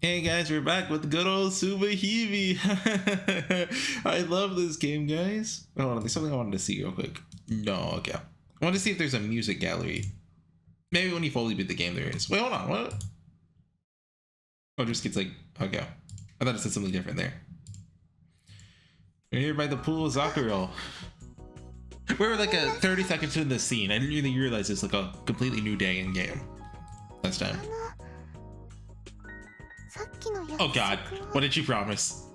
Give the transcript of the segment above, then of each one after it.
Hey guys, we're back with good old SubaHibi. I love this game, guys. Hold on, there's something I wanted to see real quick. No, okay. I want to see if there's a music gallery. Maybe when you fully beat the game there is. Wait, hold on, what? Oh, just gets like, okay. I thought it said something different there. We're here by the pool of Zakuro. We were like a 30 seconds into the scene. I didn't really realize it's like a completely new day in game. Last time. Oh god, what did she promise?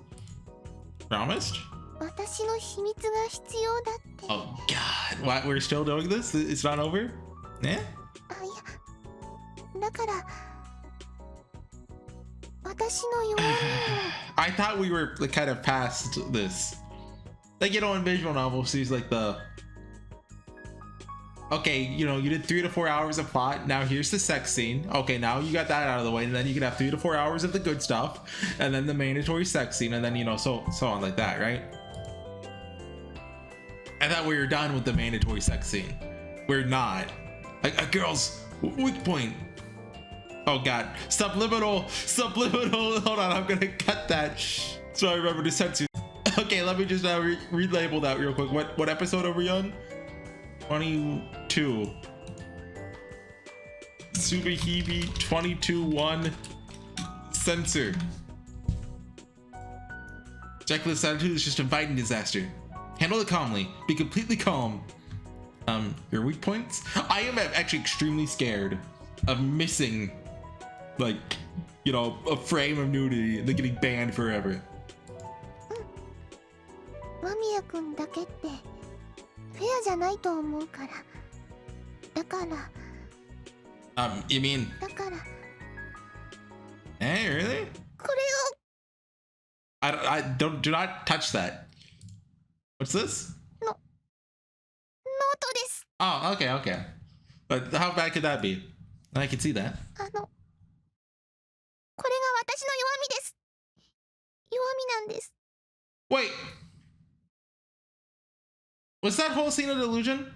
Promised? Oh god, what? We're still doing this? It's not over? Yeah? I thought we were like kind of past this. Like, you know, in visual novels, there's like the... Okay, you know, you did 3 to 4 hours of plot. Now here's the sex scene. Okay, now you got that out of the way, and then you can have 3 to 4 hours of the good stuff, and then the mandatory sex scene, and then, you know, so on like that, right? I thought we were done with the mandatory sex scene. We're not. Like a girl's weak point. Oh god, subliminal. Hold on, I'm gonna cut that so I remember to censor. Okay, let me just relabel that real quick. What episode are we on? 22. SubaHibi 22-1 censor. Checklist attitude is just inviting disaster. Handle it calmly. Be completely calm. Your weak points? I am actually extremely scared of missing, like, you know, a frame of nudity and then getting banned forever. You mean? Hey, really? Do not touch that. What's this? Oh, okay. But how bad could that be? I can see that. Wait. Was that whole scene a delusion?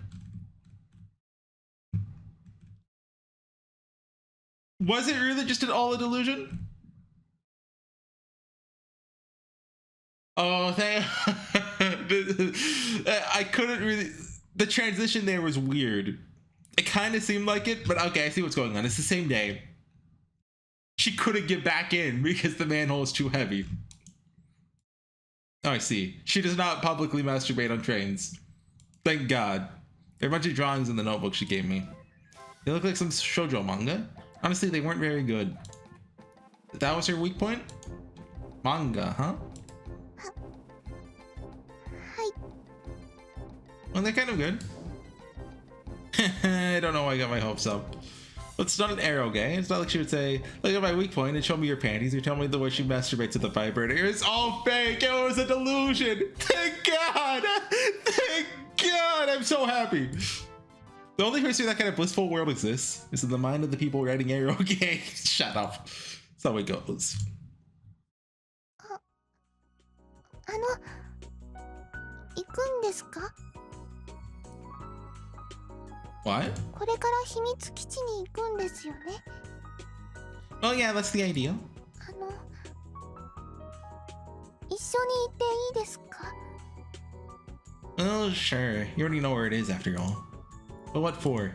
Was it really just all a delusion? Oh, I couldn't really... The transition there was weird. It kind of seemed like it, but okay, I see what's going on. It's the same day. She couldn't get back in because the manhole is too heavy. Oh, I see. She does not publicly masturbate on trains. Thank God. There are a bunch of drawings in the notebook she gave me. They look like some shoujo manga. Honestly, they weren't very good. That was her weak point? Manga, huh? Well, they're kind of good. I don't know why I got my hopes up. But it's not an arrow game. It's not like she would say, look at my weak point and show me your panties or tell me the way she masturbates with the vibrator. It's all fake. It was a delusion. Thank God. Thank God. I'm so happy. The only person that kind of blissful world exists is in the mind of the people writing arrow games. Shut up. That's how it goes. What? Oh yeah, that's the idea. Oh sure, you already know where it is after all. But what for?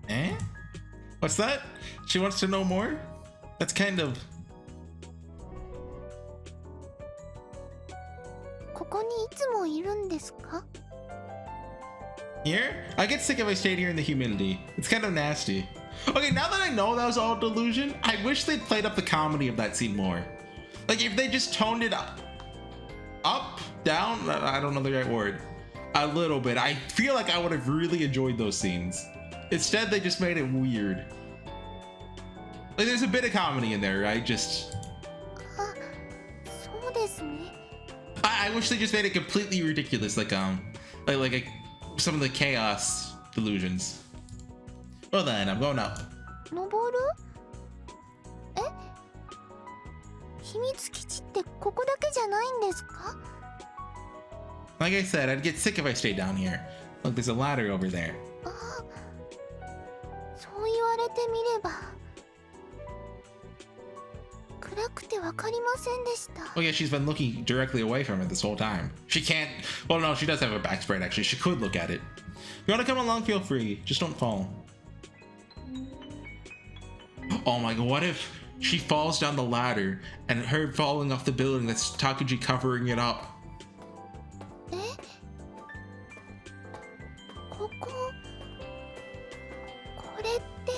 Eh? What's that? She wants to know more? That's kind of... Here? I get sick if I stayed here in the humidity. It's kind of nasty. Okay, now that I know that was all delusion, I wish they'd played up the comedy of that scene more. Like, if they just toned it up, down, I don't know the right word, a little bit, I feel like I would have really enjoyed those scenes. Instead, they just made it weird. Like, there's a bit of comedy in there, right? Just... I wish they just made it completely ridiculous, like some of the chaos delusions. Well then, I'm going up. Like I said, I'd get sick if I stayed down here. Look, there's a ladder over there. そう言われてみれば暗くてわかりませんでした。 Oh yeah, she's been looking directly away from it this whole time. She can't. Well, no, she does have a back spread actually. She could look at it. If you want to come along, feel free. Just don't fall. Oh my god, what if she falls down the ladder and her falling off the building, that's Takuji covering it up? え、これって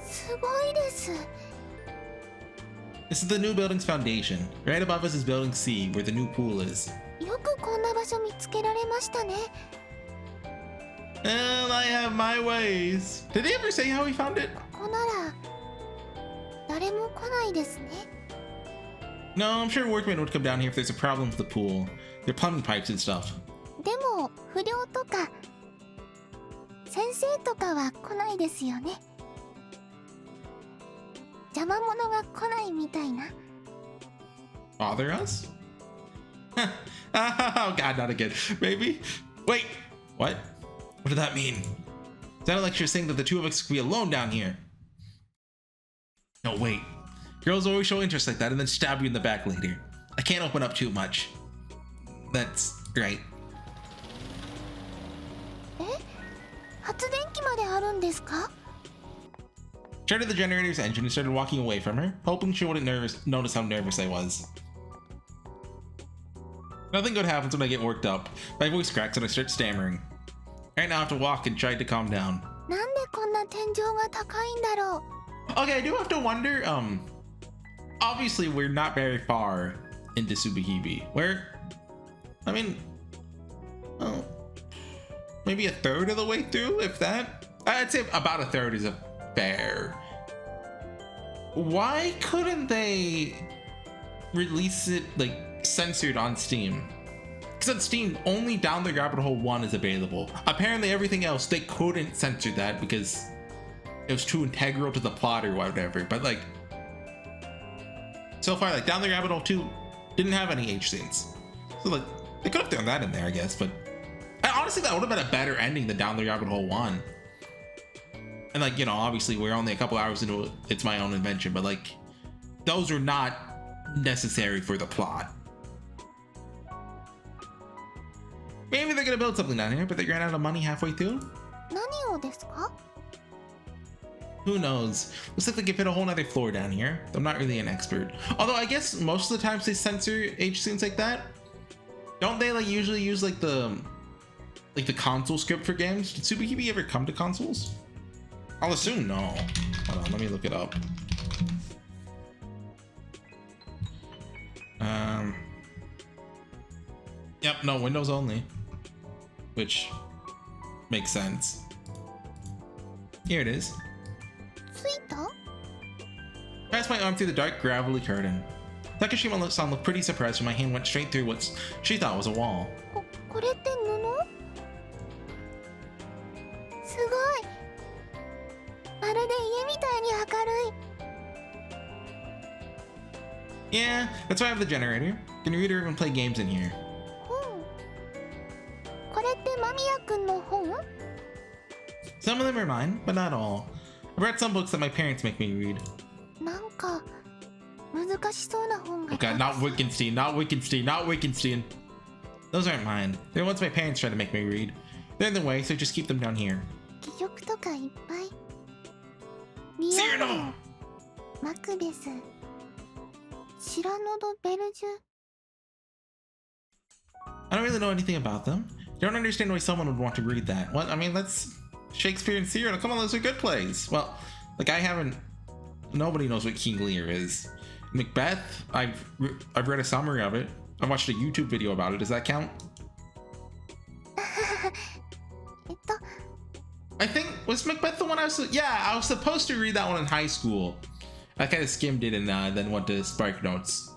すごいです。 This is the new building's foundation. Right above us is building C, where the new pool is. よくこんな場所見つけられましたね。 And I have my ways. Did they ever say how he found it? ここなら誰も来ないですね。 No, I'm sure workmen would come down here if there's a problem with the pool. Their plumbing pipes and stuff. でも不良とか先生とかは来ないですよね。邪魔者が来ないみたいな。 Bother us? Oh god, not again. Maybe? Wait, what? What did that mean? Sounded like she was saying that the two of us could be alone down here. No, wait. Girls always show interest like that and then stab you in the back later. I can't open up too much. That's right. え？発電機まであるんですか? Started the generator's engine and started walking away from her, hoping she wouldn't notice how nervous I was. Nothing good happens when I get worked up. My voice cracks and I start stammering. Right now I have to walk and try to calm down. なんでこんな天井が高いんだろう? Okay, I do have to wonder, obviously we're not very far into SubaHibi. I mean, well, maybe a third of the way through, if that. I'd say about a third is a fair. Why couldn't they release it like censored on Steam? Because on Steam, only Down the Rabbit Hole 1 is available. Apparently everything else, they couldn't censor that because it was too integral to the plot or whatever. But like, so far, like Down the Rabbit Hole 2 didn't have any H scenes. So like, they could have thrown that in there, I guess. But honestly, that would have been a better ending than Down the Rabbit Hole 1. And like, you know, obviously we're only a couple hours into it. It's my own invention, but like, those are not necessary for the plot. Maybe they're gonna build something down here, but they ran out of money halfway through? 何をですか? Who knows? Looks like they could fit a whole nother floor down here. I'm not really an expert. Although I guess most of the times they censor H scenes like that. Don't they like usually use like the console script for games? Did SubaHibi ever come to consoles? I'll assume no. Hold on, let me look it up. Yep, no, Windows only. Which makes sense. Here it is. ついた? Passed my arm through the dark, gravelly curtain. Takashima-san looked pretty surprised when my hand went straight through what she thought was a wall. これって布? すごい。まるで家みたいに明るい。 Yeah, that's why I have the generator. Can read or even play games in here. これって間宮くんの本? Some of them are mine, but not all. I've read some books that my parents make me read. なんか難しそうな本が。 Oh god, not Wittgenstein, not Wittgenstein, not Wittgenstein. Those aren't mine. They're ones my parents try to make me read. They're in the way, so just keep them down here. 戯曲とかいっぱい。リアル、マクベス、シラノド・ベルジュ。 I don't really know anything about them. Don't understand why someone would want to read that. What? I mean, that's Shakespeare and Cyrano. Come on, those are good plays. Well, like I haven't. Nobody knows what King Lear is. Macbeth. I've read a summary of it. I watched a YouTube video about it. Does that count? I think was Macbeth the one I was. Yeah, I was supposed to read that one in high school. I kind of skimmed it and then went to Spark Notes.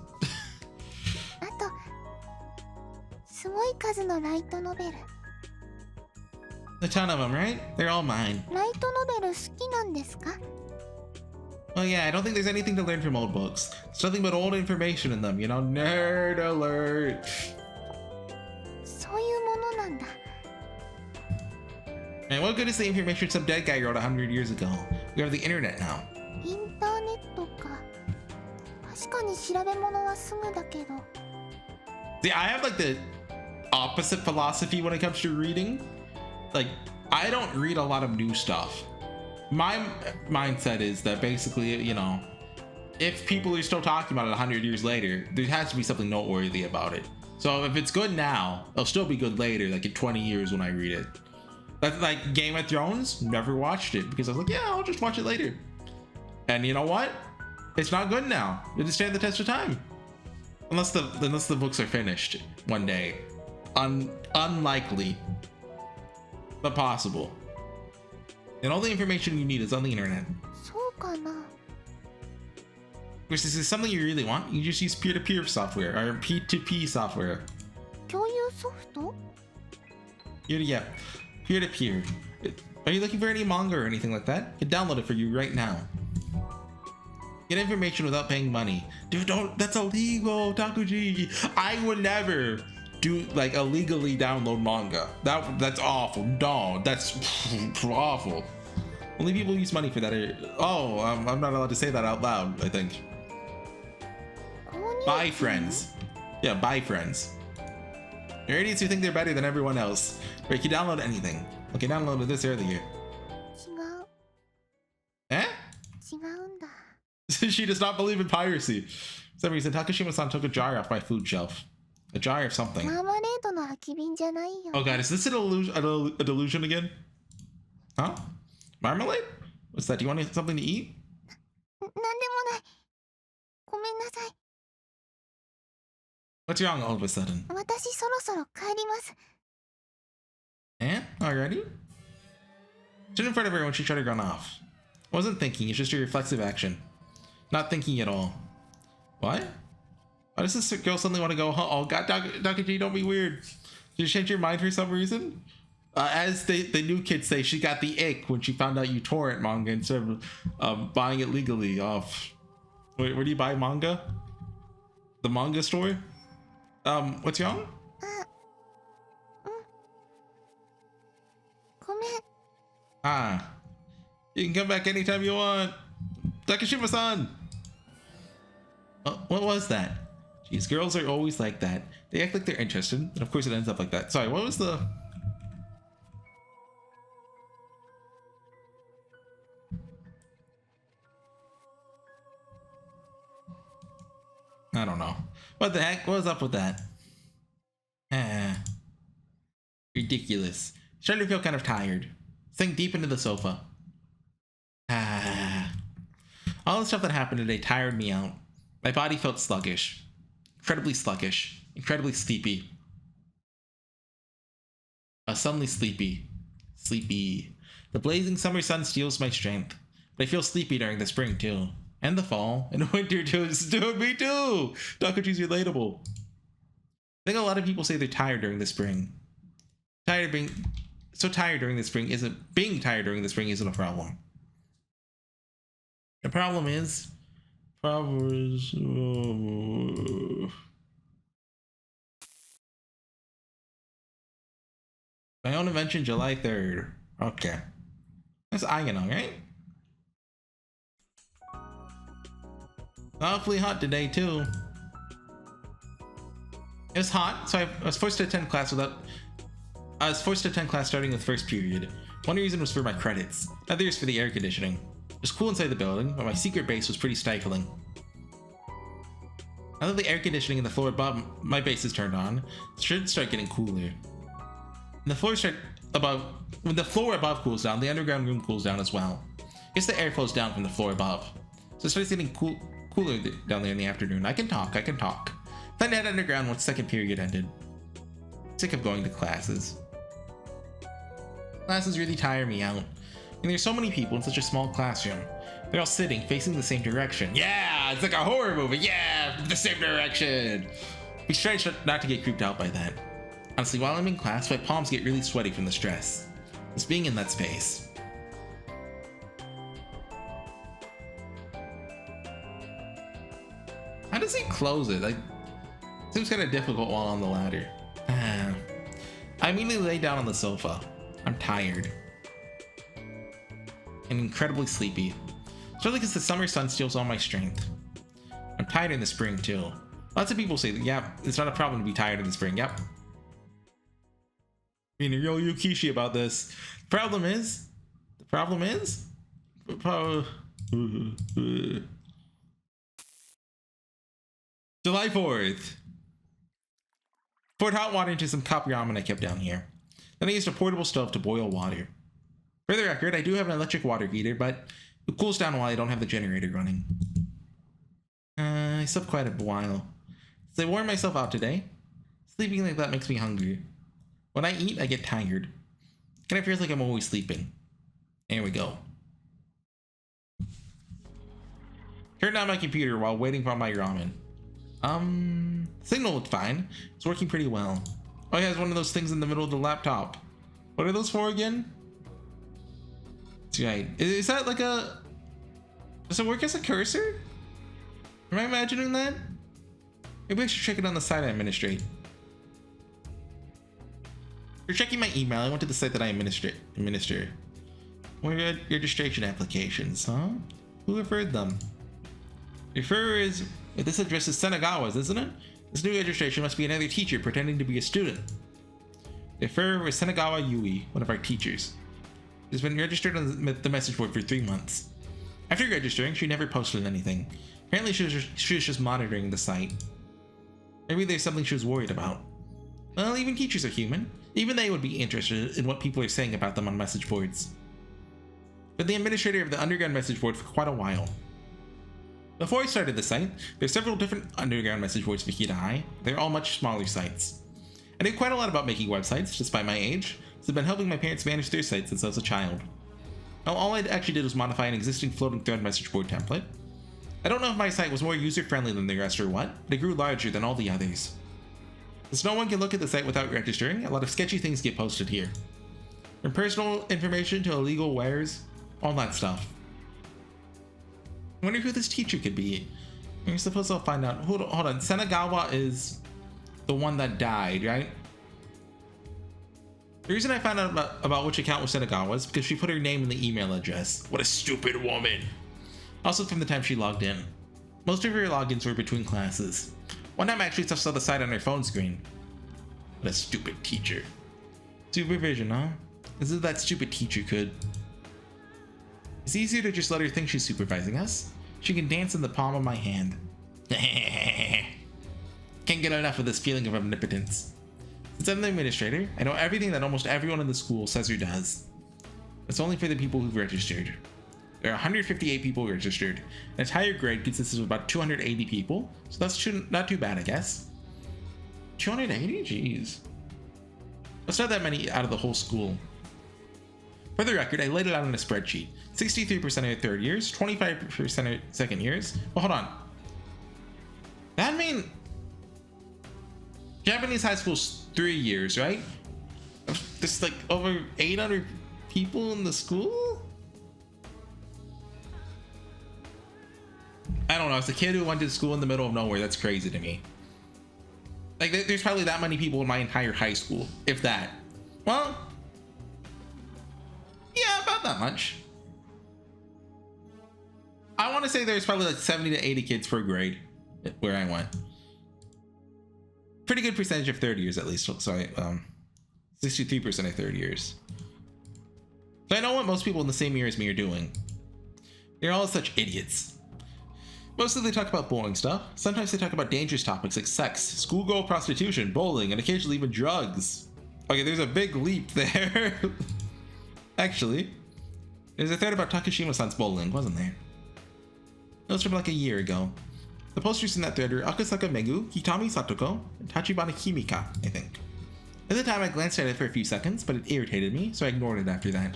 あと、すごい数のライトノベル。 A ton of them, right? They're all mine. ライトノベル好きなんですか? Well, yeah, I don't think there's anything to learn from old books. There's nothing but old information in them, you know? Nerd alert! And what good is the information some dead guy wrote 100 years ago? We have the internet now. インターネットか。確かに調べ物はすぐだけど。See, I have like the opposite philosophy when it comes to reading. Like, I don't read a lot of new stuff. My mindset is that basically, you know, if people are still talking about it 100 years later, there has to be something noteworthy about it. So if it's good now, it'll still be good later, like in 20 years when I read it. That's like Game of Thrones, never watched it because I was like, yeah, I'll just watch it later. And you know what? It's not good now. It'll stand the test of time. Unless the books are finished one day. Unlikely. But possible. And all the information you need is on the internet. そうかな。 If this is something you really want, you just use peer-to-peer software or P2P software. 共有ソフト？ Yeah, peer-to-peer. Are you looking for any manga or anything like that? I can download it for you right now. Get information without paying money. Dude, don't, that's illegal, Takuji. I would never do like illegally download manga. That's awful. No, that's awful. Only people who use money for that are, oh, I'm not allowed to say that out loud, I think. Buy friends. Yeah, buy friends. They're idiots who think they're better than everyone else. Or you can download anything. Okay, downloaded this earlier. 違う。 Eh? 違うんだ。 She does not believe in piracy. For some reason, Takashima-san took a jar off my food shelf. A jar of something. マーマレードの空き瓶じゃないよ。 Oh god, is this a delusion again? Huh? Marmalade? What's that? Do you want something to eat? なんでもない。ごめんなさい。 What's wrong all of a sudden? 私そろそろ帰ります。 Eh? Already? Stood in front of her when she shut her gun off. Wasn't thinking, it's just a reflexive action. Not thinking at all. What? Why does this girl suddenly want to go home? Oh god, Dr. don't be weird. Did you change your mind for some reason? As the new kids say, she got the ick when she found out you torrent manga instead of buying it legally off. Wait, where do you buy manga? The manga store? What's wrong? ごめん。 Ah. You can come back anytime you want. Takashima-san! What was that? Jeez, girls are always like that. They act like they're interested, and of course it ends up like that. Sorry, what was the... I don't know. What the heck? What was up with that? Ah. Ridiculous. Starting to feel kind of tired. Sink deep into the sofa. Ah. All the stuff that happened today tired me out. My body felt sluggish. Incredibly sluggish. Incredibly sleepy. Suddenly sleepy. Sleepy. The blazing summer sun steals my strength. But I feel sleepy during the spring too. And the fall. And the winter too. Dude, me too! Dakuchi's relatable. I think a lot of people say they're tired during the spring. Tired of being... So tired during the spring isn't... Being tired during the spring isn't a problem. The problem is... My own invention, July 3rd. Okay. That's Aigano, right? Awfully hot today, too. It was hot, so I was forced to attend class starting with first period. One reason was for my credits, others for the air conditioning. It was cool inside the building, but my secret base was pretty stifling. Now that the air conditioning in the floor above my base is turned on, it should start getting cooler. When the floor above cools down, the underground room cools down as well. I guess the air flows down from the floor above, so it starts getting cooler down there in the afternoon. I can talk. Plan to head underground once second period ended. Sick of going to classes. Classes really tire me out. And there's so many people in such a small classroom. They're all sitting, facing the same direction. Yeah, it's like a horror movie. Yeah, the same direction. We try not to get creeped out by that. Honestly, while I'm in class, my palms get really sweaty from the stress. Just being in that space. How does he close it? Like, seems kind of difficult while on the ladder. I immediately lay down on the sofa. I'm tired. and incredibly sleepy. Especially because the summer sun steals all my strength. I'm tired in the spring too. Lots of people say that, yeah, it's not a problem to be tired in the spring. Yep. Being a real Yukishi about this. The problem is, July 4th. Poured hot water into some cup ramen I kept down here. Then I used a portable stove to boil water. For the record, I do have an electric water heater, but it cools down while I don't have the generator running. I slept quite a while. So I wore myself out today. Sleeping like that makes me hungry. When I eat, I get tired. Kind of feels like I'm always sleeping. Here we go. Turned on my computer while waiting for my ramen. Signal looked fine. It's working pretty well. Oh, it has one of those things in the middle of the laptop. What are those for again? That's right. Is that like a... Does it work as a cursor? Am I imagining that? Maybe I should check it on the site I administrate. For checking my email, I went to the site that I administer. Registration applications, huh? Who referred them? Referrer is... This address is Senagawa's, isn't it? This new registration must be another teacher pretending to be a student. The referrer is Senagawa Yui, one of our teachers. She's been registered on the message board for 3 months. After registering, she never posted anything. Apparently she was just monitoring the site. Maybe there's something she was worried about. Well, even teachers are human. Even they would be interested in what people are saying about them on message boards. But the administrator of the underground message board for quite a while. Before I started the site, there's several different underground message boards for Hida High. They're all much smaller sites. I knew quite a lot about making websites, despite my age, so I've been helping my parents manage their sites since I was a child. Now, all I actually did was modify an existing floating thread message board template. I don't know if my site was more user-friendly than the rest or what, but it grew larger than all the others. Since no one can look at the site without registering, a lot of sketchy things get posted here. From personal information to illegal wares, all that stuff. I wonder who this teacher could be. I suppose I'll find out. Hold on. Senagawa is the one that died, right? The reason I found out about which account was Senagawa's because she put her name in the email address. What a stupid woman. Also from the time she logged in. Most of her logins were between classes. One time I actually saw the site on her phone screen. What a stupid teacher. Supervision, huh? As if that stupid teacher could. It's easier to just let her think she's supervising us. She can dance in the palm of my hand. Can't get enough of this feeling of omnipotence. Since I'm the administrator, I know everything that almost everyone in the school says or does. It's only for the people who've registered. There are 158 people registered. An entire grade consists of about 280 people, so that's not too bad, I guess. 280? Jeez. That's not that many out of the whole school. For the record, I laid it out on a spreadsheet. 63% are third years, 25% are second years. Well, hold on. That mean Japanese high school's 3 years, right? There's like over 800 people in the school? I don't know. As a kid who went to school in the middle of nowhere, that's crazy to me. Like, there's probably that many people in my entire high school, if that. Well, yeah, about that much. I want to say there's probably like 70 to 80 kids per grade where I went. Pretty good percentage of third years, at least. Sorry, 63% of third years. So I know what most people in the same year as me are doing. They're all such idiots. Mostly they talk about boring stuff. Sometimes they talk about dangerous topics like sex, schoolgirl prostitution, bowling, and occasionally even drugs. Okay, there's a big leap there. Actually, there's a thread about Takashima-san's bowling, wasn't there? It was from like a year ago. The posters in that thread are Akasaka Megu, Hitami Satoko, and Tachibana Kimika, I think. At the time I glanced at it for a few seconds, but it irritated me, so I ignored it after that.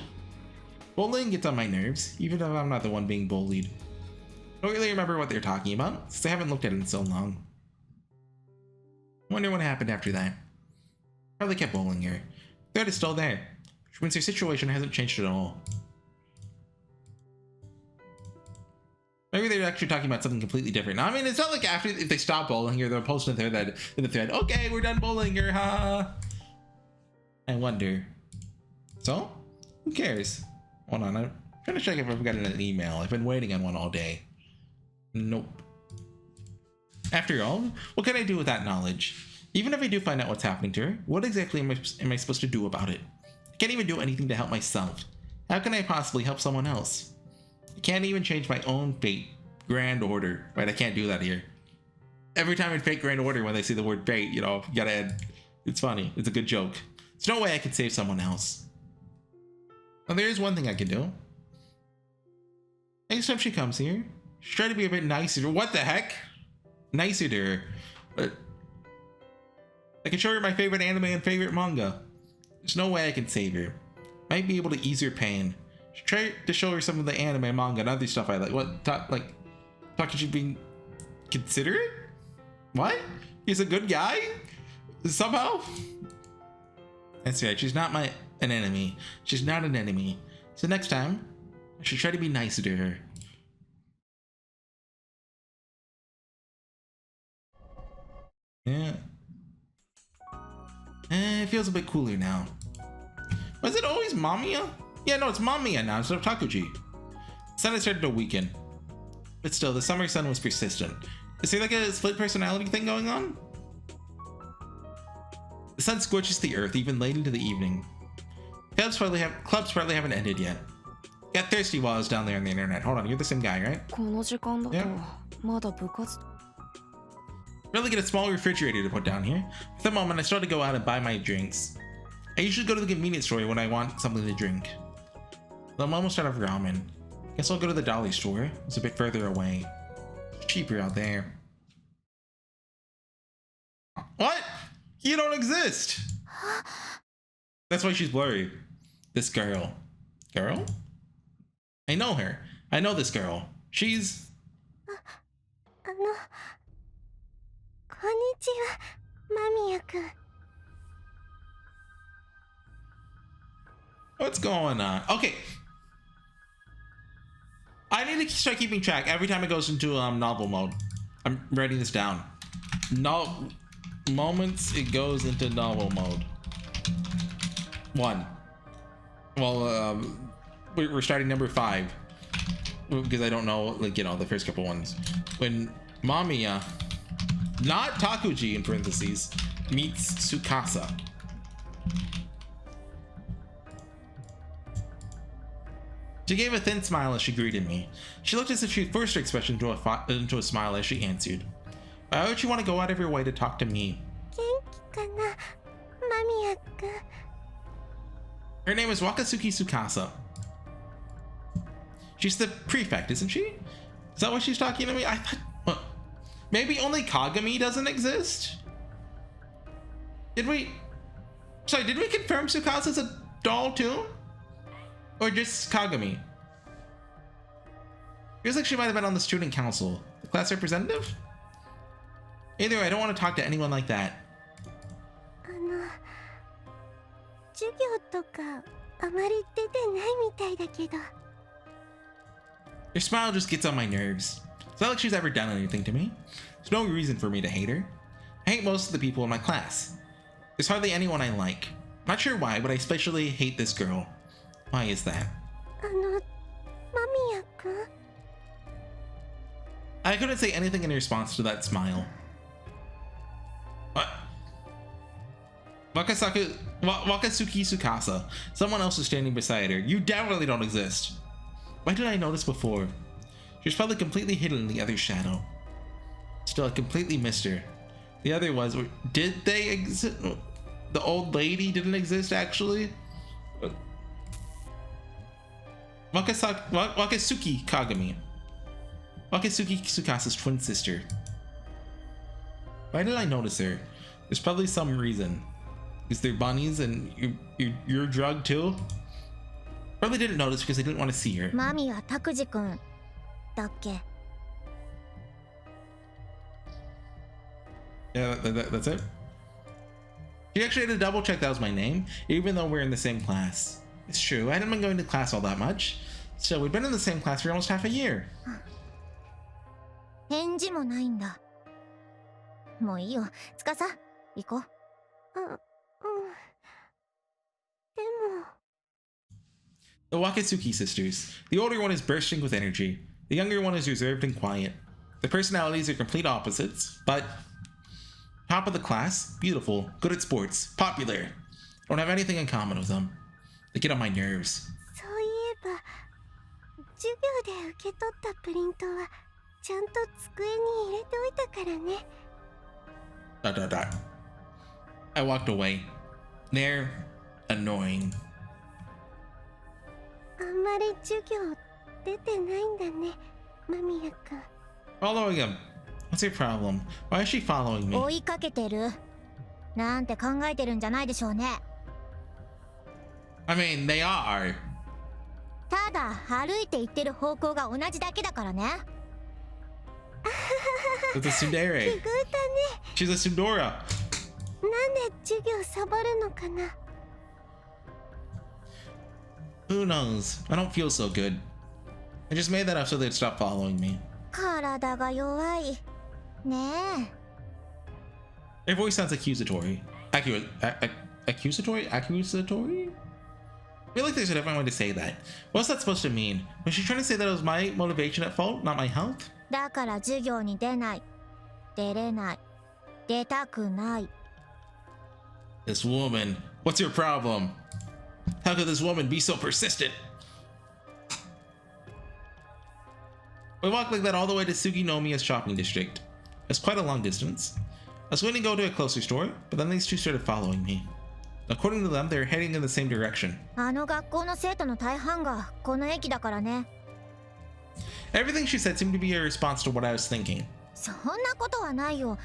Bowling gets on my nerves, even if I'm not the one being bullied. I don't really remember what they're talking about, since I haven't looked at it in so long. I wonder what happened after that. Probably kept bowling her. The thread is still there, which means her situation hasn't changed at all. Maybe they're actually talking about something completely different. I mean, it's not like after if they stop bowling her, they're posting in the thread, okay, we're done bowling her, ha. I wonder. So, who cares? Hold on, Trying to check if I've gotten an email. I've been waiting on one all day. Nope. After all, what can I do with that knowledge? Even if I do find out what's happening to her, what exactly am I supposed to do about it? I can't even do anything to help myself. How can I possibly help someone else? I can't even change my own fate. Grand order. Right, I can't do that here. Every time in Fate Grand Order, when they see the word fate, you know, you gotta add. It's funny. It's a good joke. There's no way I could save someone else. Well, there is one thing I can do. Next time she comes here, just try to be a bit nicer. What the heck? Nicer to her. But I can show her my favorite anime and favorite manga. There's no way I can save her. Might be able to ease her pain. Just try to show her some of the anime, manga, and other stuff I like. What? Takuchi being considerate? What? He's a good guy? Somehow? That's right. She's not an enemy. She's not an enemy. So next time, I should try to be nicer to her. Yeah. It feels a bit cooler now. Was it always Mamiya? Yeah, no, it's Mamiya now instead of Takuji. The sun has started to weaken. But still, the summer sun was persistent. Is there like a split personality thing going on? The sun scorches the earth even late into the evening. Clubs probably haven't ended yet. Got thirsty while I was down there on the internet. Hold on, you're the same guy, right? Yeah. Really get a small refrigerator to put down here. For the moment, I started to go out and buy my drinks. I usually go to the convenience store when I want something to drink. Though I'm almost out of ramen. Guess I'll go to the dolly store. It's a bit further away. It's cheaper out there. What? You don't exist! That's why she's blurry. This girl. Girl? I know her. I know this girl. She's... Konnichiwa, Mamiya-kun. What's going on? Okay. I need to start keeping track every time it goes into novel mode. I'm writing this down. No moments it goes into novel mode. 1. Well, we're starting number 5 because I don't know, like, you know, the first couple ones. When Mamiya, not Takuji in parentheses, meets Tsukasa. She gave a thin smile as she greeted me. She looked as if she forced her expression into a smile as she answered. Why would you want to go out of your way to talk to me? Her name is Wakatsuki Tsukasa. She's the prefect, isn't she? Is that why she's talking to me? I thought... What? Maybe only Kagami doesn't exist? Did we confirm Tsukasa's a doll too? Or just Kagami? Feels like she might have been on the student council. The class representative? Either way, I don't want to talk to anyone like that. Your smile just gets on my nerves. It's not like she's ever done anything to me. There's no reason for me to hate her. I hate most of the people in my class. There's hardly anyone I like. Not sure why, but I especially hate this girl. Why is that? Mamiya-kun? I couldn't say anything in response to that smile. What? Wakatsuki Tsukasa. Someone else is standing beside her. You definitely don't exist. Why did I notice before? She was probably completely hidden in the other shadow. Still, I completely missed her. The other was... Did they exist? The old lady didn't exist, actually? Wakatsuki Kagami. Wakatsuki Tsukasa's twin sister. Why did I notice her? There's probably some reason. Is there bunnies and you're drugged too? Probably didn't notice because I didn't want to see her. Mami wa Takuji-kun dakke? Yeah, that's it. She actually had to double check that was my name, even though we're in the same class. It's true, I hadn't been going to class all that much. So we've been in the same class for almost half a year. 返事もないんだ。もういいよ、司、行こう。でも。The Wakatsuki sisters. The older one is bursting with energy. The younger one is reserved and quiet. Their personalities are complete opposites, but top of the class, beautiful, good at sports, popular. Don't have anything in common with them. They get on my nerves. そういえば、授業で受け取ったプリントはちゃんと机に入れておいたからね。I walked away. They're annoying. あんまり授業出てないんだね、間宮くん。Following him. What's your problem? Why is she following me? 追いかけてるなんて考えてるんじゃないでしょうね。I mean, they are. ただ歩いて行ってる方向が同じだけだからね。It's a tsundere. 奇遇だね。She's a tsundora. なんで授業サボるのかな。Who knows? I don't feel so good. I just made that up so they'd stop following me. 体が弱いねえ。 Her voice sounds accusatory. Accusatory? Accusatory? I feel like there's a different way to say that. What's that supposed to mean? Was she trying to say that it was my motivation at fault, not my health? だから授業に出ない、出れない、出たくない。 This woman. What's your problem? How could this woman be so persistent? We walked like that all the way to Suginomiya's shopping district. It's quite a long distance. I was going to go to a closer store, but then these two started following me. According to them, they're heading in the same direction. あの学校の生徒の大半がこの駅だからね。 Everything she said seemed to be a response to what I was thinking. そんなことはないよ。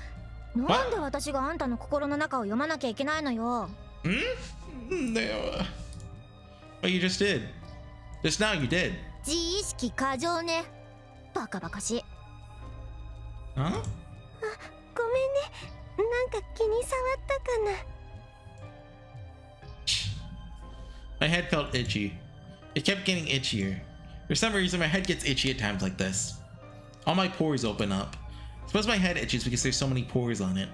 なんで私があんたの心の中を読まなきゃいけないのよ。But you just did. Just now you did. 自意識過剰ね。バカバカしい。Huh? ごめんね。なんか気に触ったかな。My head felt itchy. It kept getting itchier. For some reason, my head gets itchy at times like this. All my pores open up. Suppose my head itches because there's so many pores on it.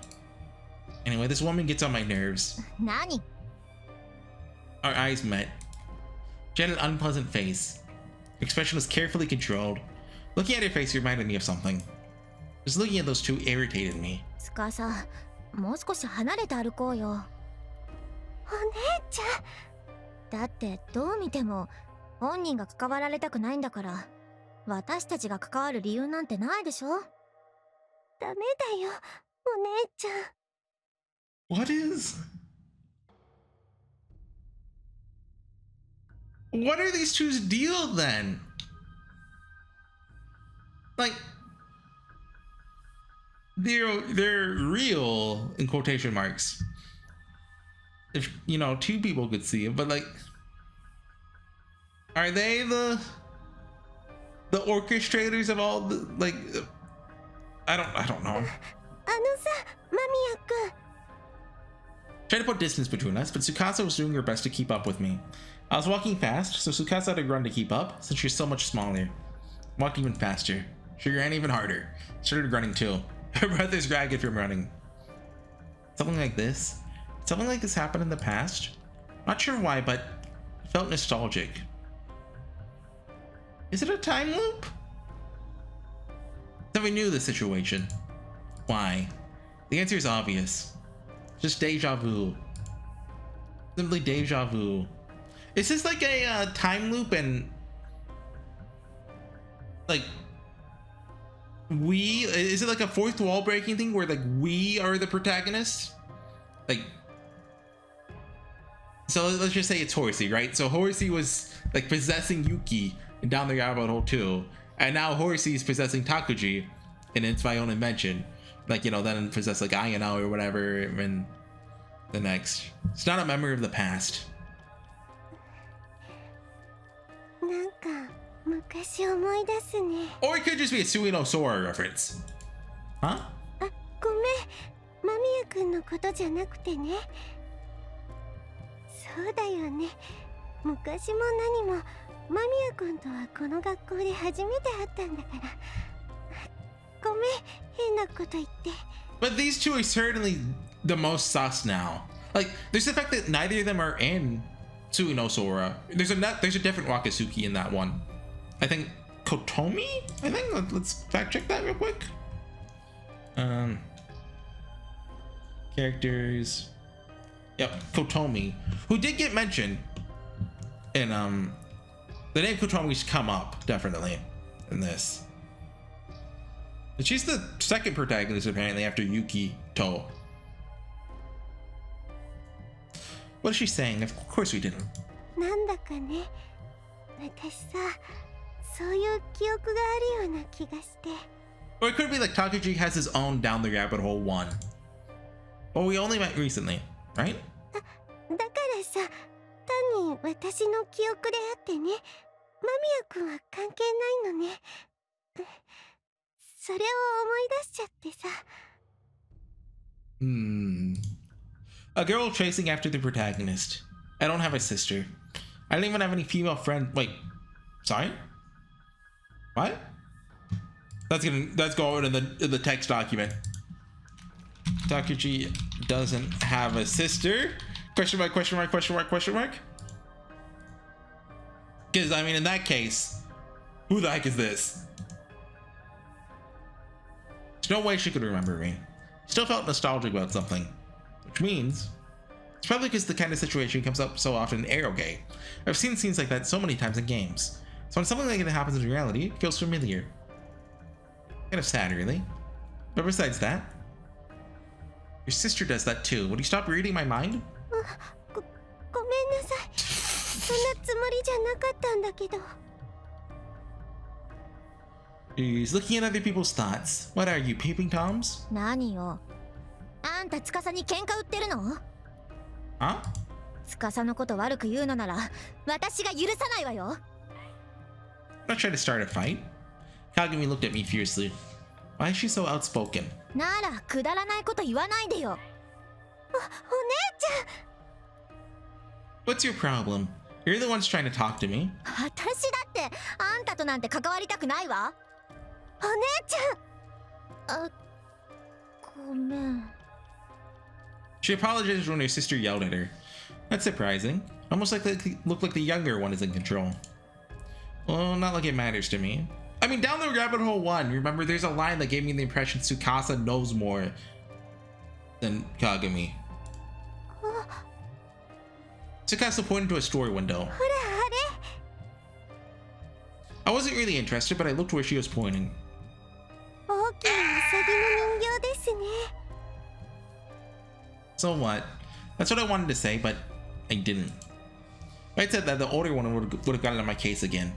Anyway, this woman gets on my nerves. 何? Our eyes met. She had an unpleasant face. Her expression was carefully controlled. Looking at her face reminded me of something. Just looking at those two irritated me. つかさ、もう少し離れて歩こうよ。お姉ちゃん。だってどう見ても本人が関わられたくないんだから、私たちが関わる理由なんてないでしょ。ダメだよ、お姉ちゃん。What are these two's deal then? Like, they're real in quotation marks. If you know, two people could see it, but like, are they the orchestrators of all the like? I don't know. あのさ、間宮くん。 Tried to put distance between us, but Tsukasa was doing her best to keep up with me. I was walking fast, so Tsukasa had to run to keep up, since she's so much smaller. Walked even faster. She ran even harder. Started running too. Her breath is ragged from running. Something like this happened in the past. Not sure why, but it felt nostalgic. Is it a time loop? Then we knew the situation. Why? The answer is obvious. Just deja vu. Simply deja vu. Is this like a time loop and like is it like a fourth wall breaking thing where like we are the protagonists? Like, so let's just say it's Horsey, right? So Horsey was like possessing Yuki and down the rabbit hole too, and now Horsey's possessing Takuji, and it's my own invention. Like, you know, then possess like Ayano or whatever, and the next. It's not a memory of the past. なんか昔思い出すね。 Or it could just be a Suino Sora reference. Huh? あ、ごめん。間宮くんのことじゃなくてね。そうだよね。昔も何も間宮くんとはこの学校で初めて会ったんだから。ごめん、変なこと言って。 But these two are certainly the most sus now. Like, there's the fact that neither of them are in Tsui Sora. There's a different Wakatsuki in that one. I think Kotomi? I think let's fact check that real quick. Characters. Yep, Kotomi, who did get mentioned in the name Kotomi's come up definitely in this. And she's the second protagonist apparently after Yuki To. What is she saying? Of course we didn't. なんだかね、私さ、そういう記憶があるような気がして。 Or it could be like Takuji has his own down the rabbit hole one. Well, we only met recently, right? だからさ、単に私の記憶であってね、間宮君は関係ないのね。それを思い出しちゃってさ。A girl chasing after the protagonist. I don't have a sister. I don't even have any female friends. Wait, sorry? What? That's going in the text document. Takuji doesn't have a sister? Question mark, question mark, question mark, question mark? Because, I mean, in that case, who the heck is this? There's no way she could remember me. Still felt nostalgic about something. Which means, it's probably because the kind of situation comes up so often in Aerogate. I've seen scenes like that so many times in games. So when something like that happens in reality, it feels familiar. Kind of sad, really. But besides that, your sister does that too. Would you stop reading my mind? ごめんなさい。そんなつもりじゃなかったんだけど。He's looking at other people's thoughts. What are you, peeping toms? 何よ。あんた司に喧嘩売ってるの？ Huh? 司のこと悪く言うのなら、私が許さないわよ。I'm not trying to start a fight. Kagami looked at me fiercely. Why is she so outspoken? なら、くだらないこと言わないでよ。お姉ちゃん。 What's your problem? You're the ones trying to talk to me. 私だってあんたとなんて関わりたくないわ。お姉ちゃん。あ、ごめん。 She apologized when her sister yelled at her. That's surprising. Almost like looked like the younger one is in control. Well, not like it matters to me. I mean, down the rabbit hole one, remember there's a line that gave me the impression Tsukasa knows more than Kagami. Tsukasa pointed to a store window. I wasn't really interested, but I looked where she was pointing. So what? That's what I wanted to say, but I didn't. If I'd said that, the older one would have gotten on my case again.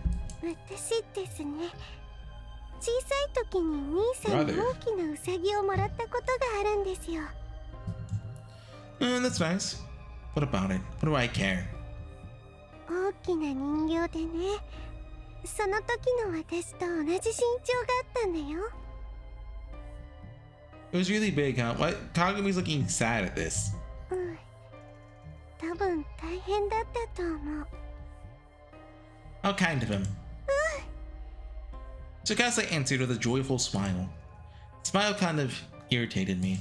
That's nice. What about it? What do I care? 大きな人形でね、その時の私と同じ身長があったんだよ。 It was really big, huh? What? Kagami's looking sad at this. 多分大変だったと思う。 How kind of him. Tsukasa answered with a joyful smile. The smile kind of irritated me.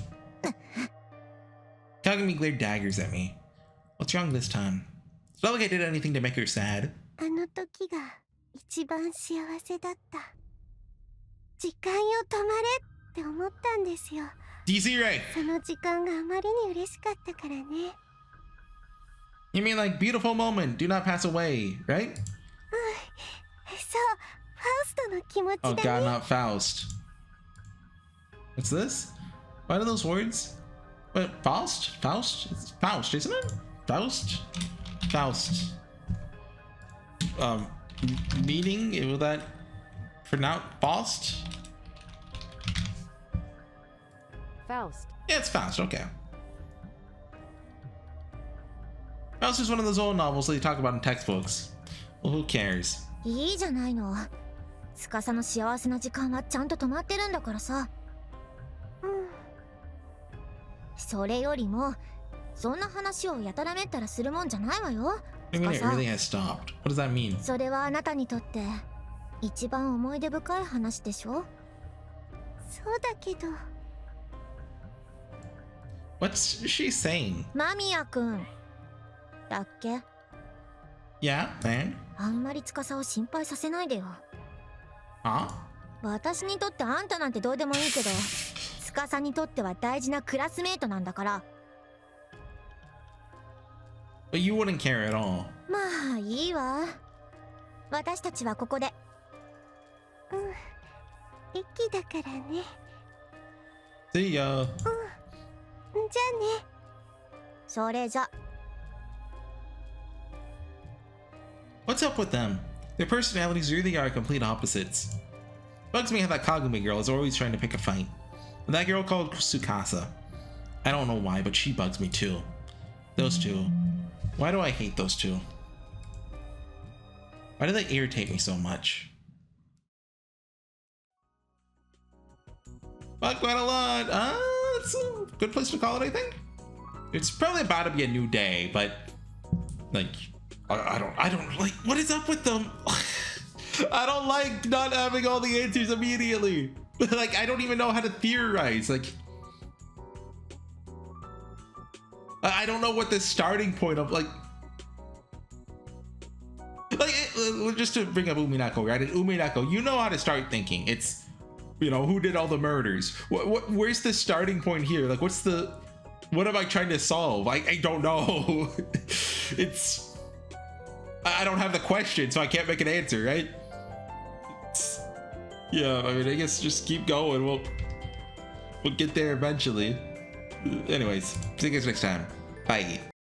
Kagami glared daggers at me. What's wrong this time? It's not like I did anything to make her sad. あの時が一番幸せだった。時間よ止まれって思ったんですよ。 DC right. その時間があまりに嬉しかったからね。 You mean like beautiful moment, do not pass away, right? そう、ファウストの気持ちだね。 Oh god, not Faust. What's this? What are those words? What, Faust? Faust? It's Faust, isn't it? Faust? Faust. Meaning? Will that pronounce Faust? Faust. Yeah, it's Faust, okay. Faust is one of those old novels that you talk about in textbooks. Well, who cares? いいじゃないの。司の幸せな時間はちゃんと止まってるんだからさ。それよりも、そんな話をやたらめったらするもんじゃないわよ。I mean, it really has stopped. What does that mean? それはあなたにとって一番思い出深い話でしょ？そうだけど。 What's she saying? 間宮くんだっけ？ Yeah, man. あんまり司を心配させないでよ。 Huh? 私にとってあんたなんてどうでもいいけど、司にとっては大事なクラスメートなんだから。 But you wouldn't care at all. まあいいわ。私たちはここで。駅だからね。 See ya. じゃあね。それじゃ。 What's up with them? Their personalities really are complete opposites. Bugs me how that Kagumi girl is always trying to pick a fight. And that girl called Tsukasa. I don't know why, but she bugs me too. Those two. Why do I hate those two? Why do they irritate me so much? Bug quite a lot. It's a good place to call it, I think. It's probably about to be a new day, but like, I don't like, what is up with them? I don't like not having all the answers immediately. Like, I don't even know how to theorize. Like, I don't know what the starting point of just to bring up Uminako, right? And Uminako, you know how to start thinking. It's, you know, who did all the murders? Where's the starting point here? Like, what am I trying to solve? I don't know. I don't have the question, so I can't make an answer, right? Yeah, I mean, I guess just keep going. We'll get there eventually. Anyways, see you guys next time. Bye.